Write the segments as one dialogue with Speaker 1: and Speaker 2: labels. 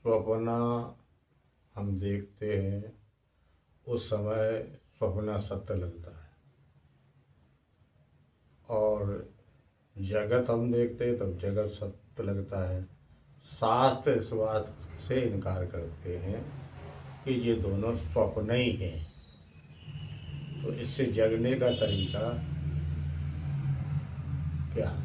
Speaker 1: स्वप्न हम देखते हैं, उस समय स्वप्न सत्य लगता है, और जगत हम देखते हैं तब जगत सत्य लगता है। शास्त्र इस बात से इनकार करते हैं कि ये दोनों स्वप्न ही हैं। तो इससे जगने का तरीका क्या है?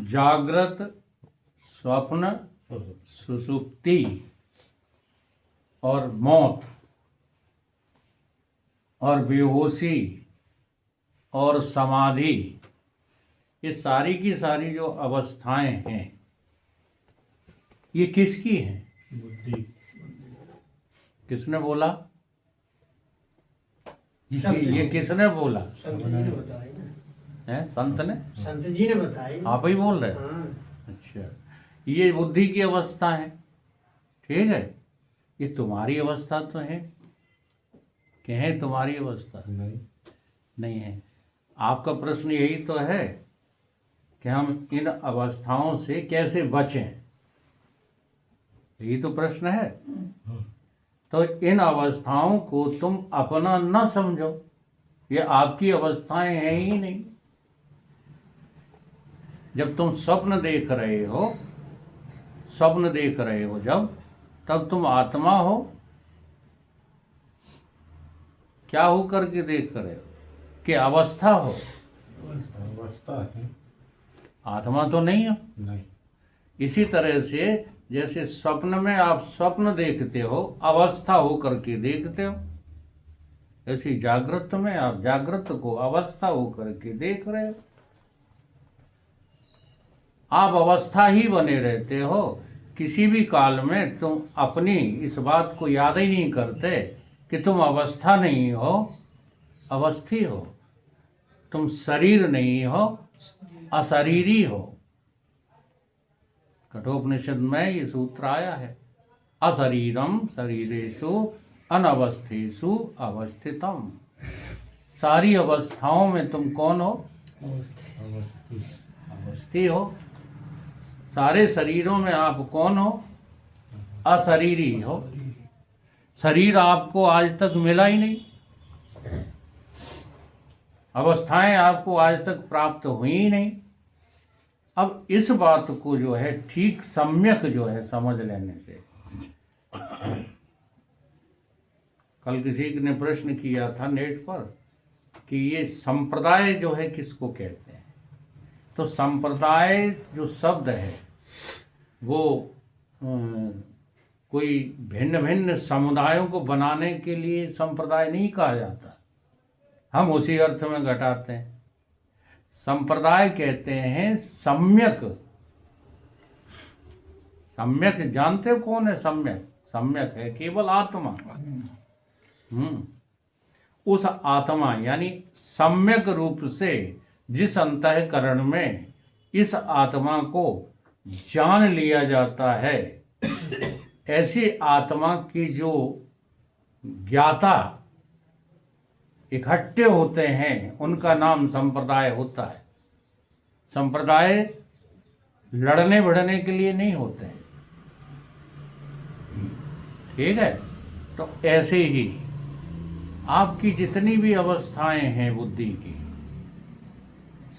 Speaker 2: जागृत, स्वप्न, सुषुप्ति और मौत और बेहोशी और समाधि, ये सारी की सारी जो अवस्थाएं हैं, ये किसकी हैं?
Speaker 1: बुद्धि।
Speaker 2: किसने बोला? ये किसने बोला?
Speaker 3: संत जी ने बताया ना।
Speaker 2: है संत ने?
Speaker 3: संत जी ने बताया।
Speaker 2: आप ही बोल रहे हैं?
Speaker 3: हाँ।
Speaker 2: अच्छा, ये बुद्धि की अवस्था है, ठीक है। ये तुम्हारी अवस्था तो है कि है तुम्हारी अवस्था? नहीं है। आपका प्रश्न यही तो है कि हम इन अवस्थाओं से कैसे बचें, यही तो प्रश्न है। तो इन अवस्थाओं को तुम अपना न समझो, ये आपकी अवस्थाएं हैं ही नहीं। जब तुम स्वप्न देख रहे हो, जब, तब तुम आत्मा हो। क्या हो करके देख रहे हो कि अवस्था हो?
Speaker 1: अवस्था है,
Speaker 2: आत्मा तो नहीं हो।
Speaker 1: नहीं।
Speaker 2: इसी तरह से जैसे स्वप्न में आप स्वप्न देखते हो, अवस्था हो करके देखते हो, ऐसी जागृत में आप जागृत को अवस्था हो करके देख रहे हो। आप अवस्था ही बने रहते हो। किसी भी काल में तुम अपनी इस बात को याद ही नहीं करते कि तुम अवस्था नहीं हो, अवस्थी हो। तुम शरीर नहीं हो, अशरीरी हो। कठोपनिषद में ये सूत्र आया है, अशरीरम शरीरेषु अनवस्थेषु अवस्थितम। सारी अवस्थाओं में तुम कौन हो? अवस्थी हो। सारे शरीरों में आप कौन हो? अशरीरी हो। शरीर आपको आज तक मिला ही नहीं, अवस्थाएं आपको आज तक प्राप्त हुई ही नहीं। अब इस बात को जो है ठीक सम्यक जो है समझ लेने से, कल किसी ने प्रश्न किया था नेट पर कि ये संप्रदाय जो है किसको कहते हैं। तो संप्रदाय जो शब्द है वो कोई भिन्न भिन्न समुदायों को बनाने के लिए संप्रदाय नहीं कहा जाता, हम उसी अर्थ में घटाते हैं। संप्रदाय कहते हैं सम्यक। सम्यक जानते हो कौन है सम्यक? सम्यक है केवल आत्मा। उस आत्मा यानी सम्यक रूप से जिस अंतःकरण में इस आत्मा को जान लिया जाता है, ऐसी आत्मा की जो ज्ञाता इकट्ठे होते हैं, उनका नाम संप्रदाय होता है। संप्रदाय लड़ने भिड़ने के लिए नहीं होते हैं, ठीक है। तो ऐसे ही आपकी जितनी भी अवस्थाएं हैं, बुद्धि की,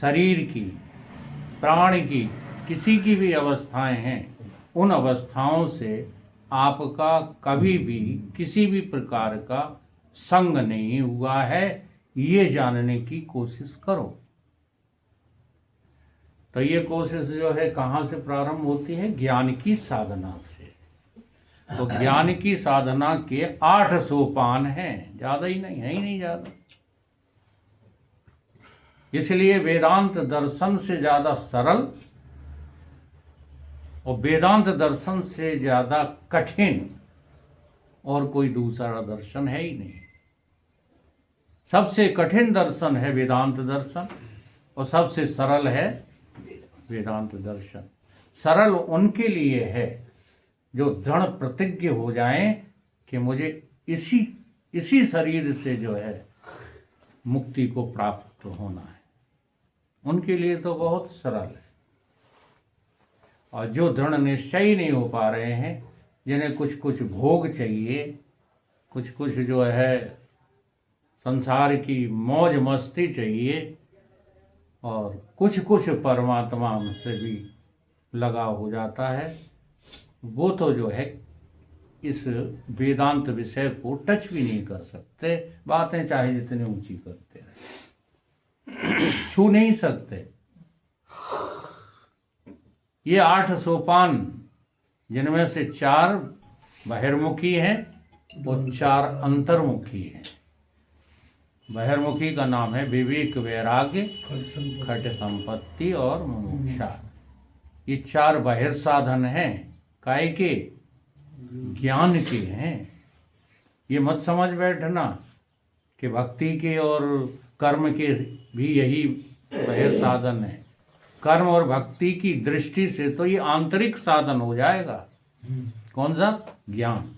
Speaker 2: शरीर की, प्राण की, किसी की भी अवस्थाएं हैं, उन अवस्थाओं से आपका कभी भी किसी भी प्रकार का संग नहीं हुआ है, ये जानने की कोशिश करो। तो ये कोशिश जो है कहाँ से प्रारंभ होती है? ज्ञान की साधना से। तो ज्ञान की साधना के 8 सोपान हैं, ज्यादा ही नहीं है, ही नहीं ज्यादा। इसलिए वेदांत दर्शन से ज्यादा सरल और वेदांत दर्शन से ज्यादा कठिन और कोई दूसरा दर्शन है ही नहीं। सबसे कठिन दर्शन है वेदांत दर्शन और सबसे सरल है वेदांत दर्शन। सरल उनके लिए है जो दृढ़ प्रतिज्ञ हो जाएं कि मुझे इसी इसी शरीर से जो है मुक्ति को प्राप्त होना है, उनके लिए तो बहुत सरल है। और जो दृढ़ निश्चय नहीं हो पा रहे हैं, जिन्हें कुछ कुछ भोग चाहिए, कुछ कुछ जो है संसार की मौज मस्ती चाहिए, और कुछ कुछ परमात्मा से भी लगाव हो जाता है, वो तो जो है इस वेदांत विषय को टच भी नहीं कर सकते, बातें चाहे जितनी ऊंची करते रहे, छू नहीं सकते। ये 8 सोपान, जिनमें से 4 बहिर्मुखी हैं और 4 अंतर्मुखी हैं। बहिर्मुखी का नाम है विवेक, वैराग्य, खट संपत्ति और मुमुक्षा। ये 4 बाहिर साधन हैं, काय के? ज्ञान के हैं। ये मत समझ बैठना कि भक्ति के और कर्म के भी यही बाहिर साधन है। कर्म और भक्ति की दृष्टि से तो ये आंतरिक साधन हो जाएगा। कौन सा? ज्ञान।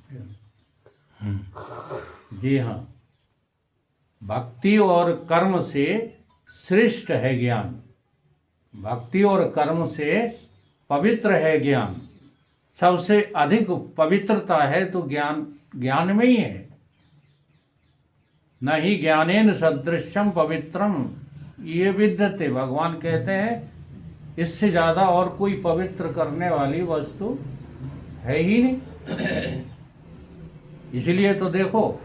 Speaker 2: जी हाँ, भक्ति और कर्म से श्रेष्ठ है ज्ञान। भक्ति और कर्म से पवित्र है ज्ञान। सबसे अधिक पवित्रता है तो ज्ञान में ही है। न ही ज्ञानेन सदृशम पवित्रम ये विद्यते। भगवान कहते हैं इससे ज्यादा और कोई पवित्र करने वाली वस्तु है ही नहीं। इसलिए तो देखो,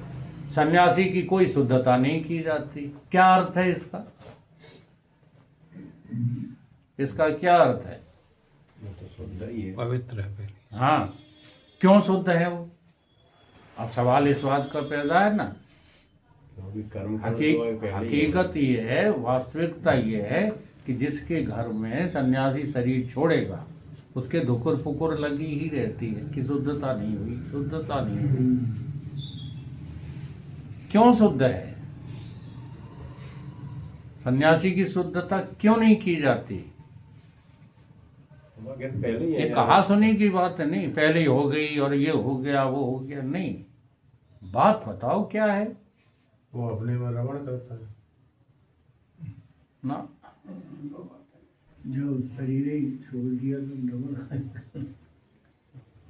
Speaker 2: सन्यासी की कोई शुद्धता नहीं की जाती। क्या अर्थ है इसका? इसका क्या अर्थ है?
Speaker 4: पवित्र है पहले।
Speaker 2: हाँ, क्यों शुद्ध है वो? अब सवाल इस बात का पैदा है ना। हकीकत ये है, वास्तविकता ये है कि जिसके घर में सन्यासी शरीर छोड़ेगा, उसके धुकुर फुकुर लगी ही रहती है कि शुद्धता नहीं हुई, शुद्धता नहीं हुई। क्यों शुद्ध है? सन्यासी की शुद्धता क्यों नहीं की जाती? ये कहा सुनी की बात है नहीं, पहले ही हो गई और ये हो गया वो हो गया, नहीं। बात बताओ क्या है?
Speaker 1: वो अपने में रमण करता है
Speaker 2: ना।
Speaker 3: जो शरीर ही छोड़ दिया तो डबल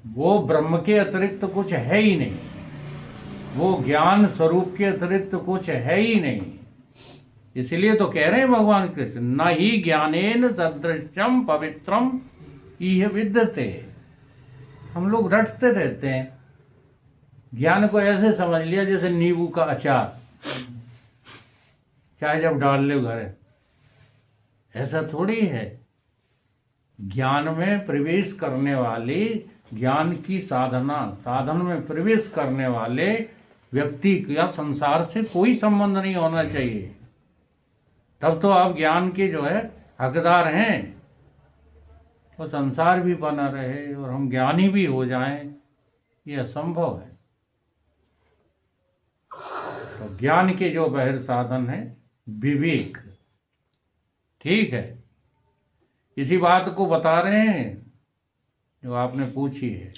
Speaker 2: वो ब्रह्म के अतिरिक्त कुछ है ही नहीं। वो ज्ञान स्वरूप के अतिरिक्त कुछ है ही नहीं। इसलिए तो कह रहे हैं भगवान कृष्ण, न ही ज्ञानेन सदृशम पवित्रम इह विद्यते। हम लोग रटते रहते हैं, ज्ञान को ऐसे समझ लिया जैसे नींबू का अचार, चाहे जब डाल ले घर। ऐसा थोड़ी है। ज्ञान में प्रवेश करने वाली, ज्ञान की साधन में प्रवेश करने वाले व्यक्ति का संसार से कोई संबंध नहीं होना चाहिए। तब तो आप ज्ञान के जो है हकदार हैं। तो संसार भी बना रहे और हम ज्ञानी भी हो जाएं, ये असंभव है। तो ज्ञान के जो बाहिर साधन है विवेक, ठीक है। इसी बात को बता रहे हैं जो आपने पूछी है।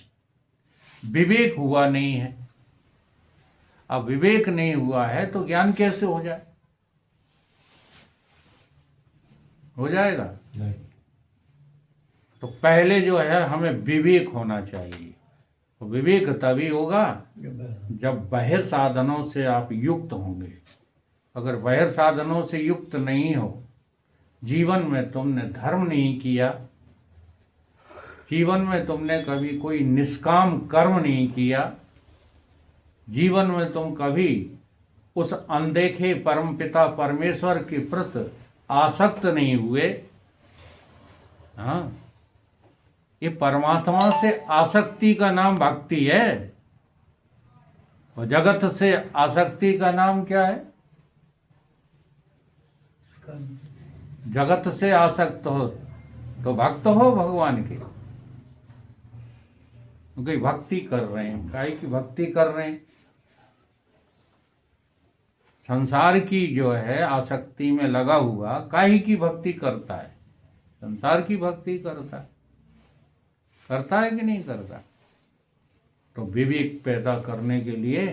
Speaker 2: विवेक हुआ नहीं है। अब विवेक नहीं हुआ है तो ज्ञान कैसे हो जाए? हो जाएगा
Speaker 1: नहीं।
Speaker 2: तो पहले जो है हमें विवेक होना चाहिए। तो विवेक तभी होगा जब बाहिर साधनों से आप युक्त होंगे। अगर बाहिर साधनों से युक्त नहीं हो, जीवन में तुमने धर्म नहीं किया, जीवन में तुमने कभी कोई निष्काम कर्म नहीं किया, जीवन में तुम कभी उस अनदेखे परमपिता परमेश्वर के प्रति आसक्त नहीं हुए, हाँ, ये परमात्मा से आसक्ति का नाम भक्ति है। और जगत से आसक्ति का नाम क्या है? जगत से आसक्त हो तो भक्त हो भगवान के। क्योंकि भक्ति कर रहे हैं, काय की भक्ति कर रहे हैं? संसार की जो है आसक्ति में लगा हुआ काय की भक्ति करता है? संसार की भक्ति करता है कि नहीं करता? तो विवेक पैदा करने के लिए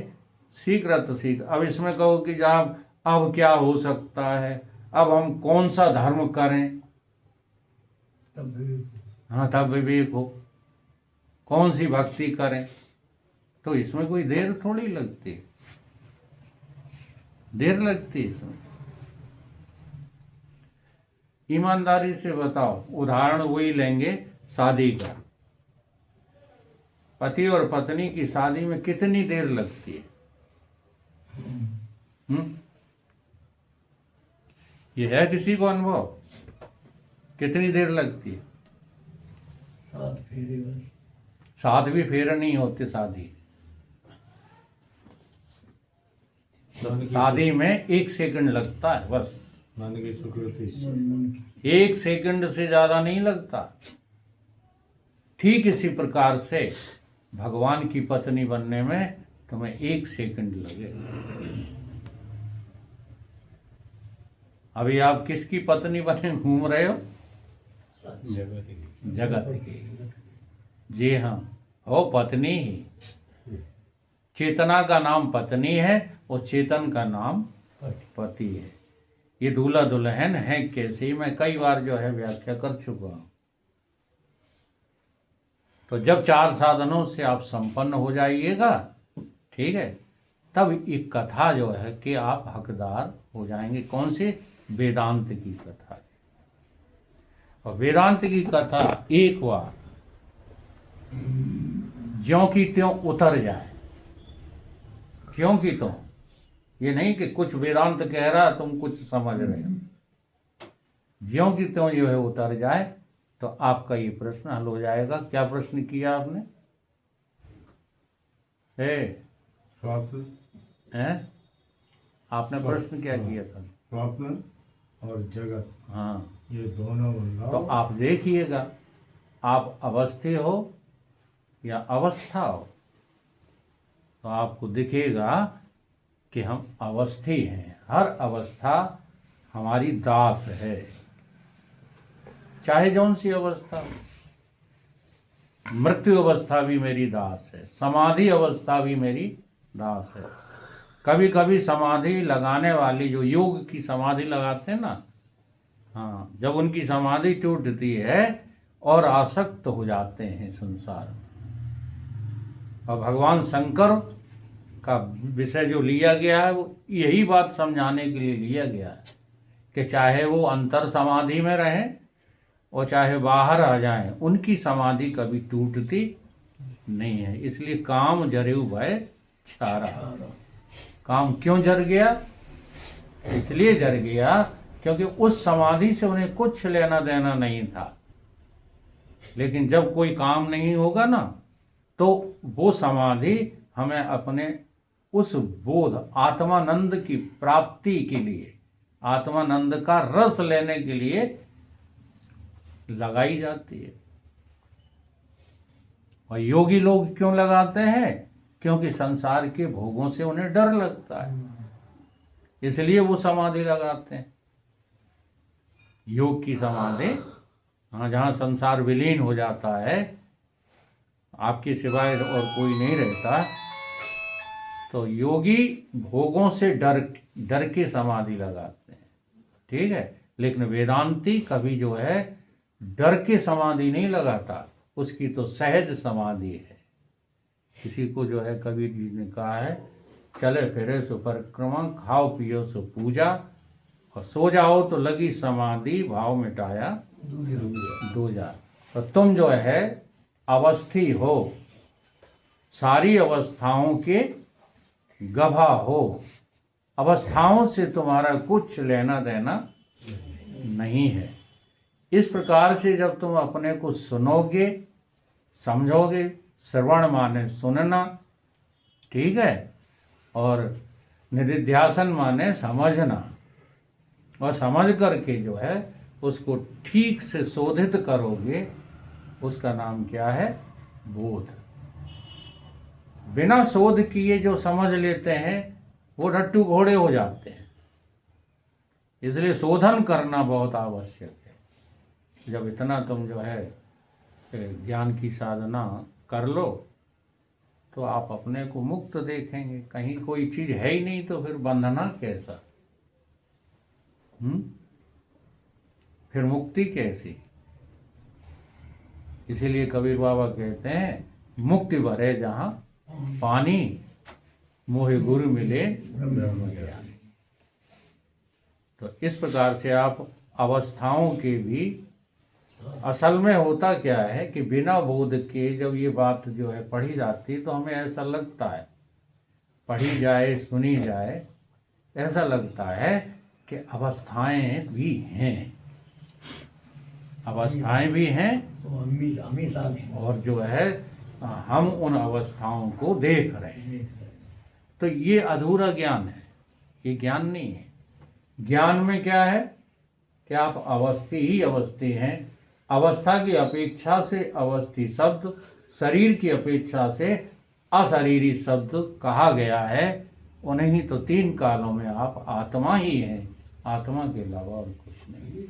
Speaker 2: शीघ्र। अब इसमें कहो कि जनाब अब क्या हो सकता है, अब हम कौन सा धर्म करें,
Speaker 3: तब भी
Speaker 2: हाँ तब विवेक हो, कौन सी भक्ति करें, तो इसमें कोई देर थोड़ी लगती, देर लगती इसमें। ईमानदारी से बताओ, उदाहरण वही लेंगे शादी का। पति और पत्नी की शादी में कितनी देर लगती है? ये है किसी को अनुभव? कितनी देर लगती है?
Speaker 3: 7 फेरे बस।
Speaker 2: 7 भी फेरे नहीं होते शादी। शादी में 1 सेकंड लगता है बस।
Speaker 1: मन की स्वीकृति।
Speaker 3: मन की
Speaker 2: 1 सेकंड से ज्यादा नहीं लगता। ठीक इसी प्रकार से भगवान की पत्नी बनने में तुम्हें 1 सेकंड लगेगा। अभी आप किसकी पत्नी बने घूम रहे हो? जगत की। जी हाँ, हो पत्नी ही। चेतना का नाम पत्नी है और चेतन का नाम पति है। ये दूल्हा दुल्हन है कैसे, मैं कई बार जो है व्याख्या कर चुका हूं। तो जब 4 साधनों से आप संपन्न हो जाइएगा, ठीक है, तब एक कथा जो है कि आप हकदार हो जाएंगे। कौन सी? वेदांत की कथा। और वेदांत की कथा एक बार ज्यों की त्यों उतर जाए, ज्यों की त्यों, ये नहीं कि कुछ वेदांत कह रहा तुम कुछ समझ रहे हो, ज्यों की त्यों जो है उतर जाए, तो आपका ये प्रश्न हल हो जाएगा। क्या प्रश्न किया आपने?
Speaker 1: स्वप्न
Speaker 2: हैं? आपने प्रश्न क्या किया था?
Speaker 1: स्वप्न और जगत,
Speaker 2: हाँ,
Speaker 1: ये दोनों मिलाओ।
Speaker 2: तो आप देखिएगा, आप अवस्थी हो या अवस्था हो, तो आपको दिखेगा कि हम अवस्थी हैं। हर अवस्था हमारी दास है, चाहे जौन सी अवस्था हो। मृत्यु अवस्था भी मेरी दास है, समाधि अवस्था भी मेरी दास है। कभी कभी समाधि लगाने वाली, जो योग की समाधि लगाते हैं ना, हाँ, जब उनकी समाधि टूटती है और आसक्त हो जाते हैं संसार में। और भगवान शंकर का विषय जो लिया गया है, वो यही बात समझाने के लिए लिया गया है कि चाहे वो अंतर समाधि में रहें और चाहे बाहर आ जाएं, उनकी समाधि कभी टूटती नहीं है। इसलिए काम जरेऊ भय छारा। काम क्यों जर गया? इसलिए जर गया क्योंकि उस समाधि से उन्हें कुछ लेना देना नहीं था। लेकिन जब कोई काम नहीं होगा ना, तो वो समाधि हमें अपने उस बोध आत्मानंद की प्राप्ति के लिए, आत्मानंद का रस लेने के लिए लगाई जाती है। और योगी लोग क्यों लगाते हैं? क्योंकि संसार के भोगों से उन्हें डर लगता है, इसलिए वो समाधि लगाते हैं। योग की समाधि, हाँ, जहाँ संसार विलीन हो जाता है, आपके सिवाय और कोई नहीं रहता, तो योगी भोगों से डर के समाधि लगाते हैं, ठीक है। लेकिन वेदांती कभी जो है डर के समाधि नहीं लगाता, उसकी तो सहज समाधि है। किसी को जो है कबीर जी ने कहा है, चले फिरे सो परिक्रमा, खाओ पियो सो पूजा, और सो जाओ तो लगी समाधि, भाव मिटाया दूजा। तो तुम जो है अवस्थी हो, सारी अवस्थाओं के गभा हो, अवस्थाओं से तुम्हारा कुछ लेना देना नहीं है। इस प्रकार से जब तुम अपने को सुनोगे, समझोगे, श्रवण माने सुनना, ठीक है, और निधिध्यासन माने समझना, और समझ करके जो है उसको ठीक से शोधित करोगे, उसका नाम क्या है? बोध। बिना शोध किए जो समझ लेते हैं वो रट्टू घोड़े हो जाते हैं। इसलिए शोधन करना बहुत आवश्यक है। जब इतना तुम जो है ज्ञान की साधना कर लो, तो आप अपने को मुक्त देखेंगे। कहीं कोई चीज है ही नहीं तो फिर बंधना कैसा? फिर मुक्ति कैसी? इसीलिए कबीर बाबा कहते हैं, मुक्ति भरे जहां पानी, मोहे गुरु मिले ब्रह्म ज्ञानी। तो इस प्रकार से आप अवस्थाओं के भी, असल में होता क्या है कि बिना बोध के जब ये बात जो है पढ़ी जाती तो हमें ऐसा लगता है, पढ़ी जाए सुनी जाए, ऐसा लगता है कि अवस्थाएं भी हैं, अवस्थाएं भी हैं
Speaker 3: तो हमेशा
Speaker 2: और जो है हम उन अवस्थाओं को देख रहे हैं।
Speaker 3: देख रहे हैं।
Speaker 2: तो ये अधूरा ज्ञान है, ये ज्ञान नहीं है। ज्ञान में क्या है कि आप अवस्थी ही अवस्थी हैं। अवस्था की अपेक्षा से अवस्थी शब्द, शरीर की अपेक्षा से अशरीरी शब्द कहा गया है। उन्हें ही तो तीन कालों में आप आत्मा ही हैं, आत्मा के अलावा और कुछ नहीं।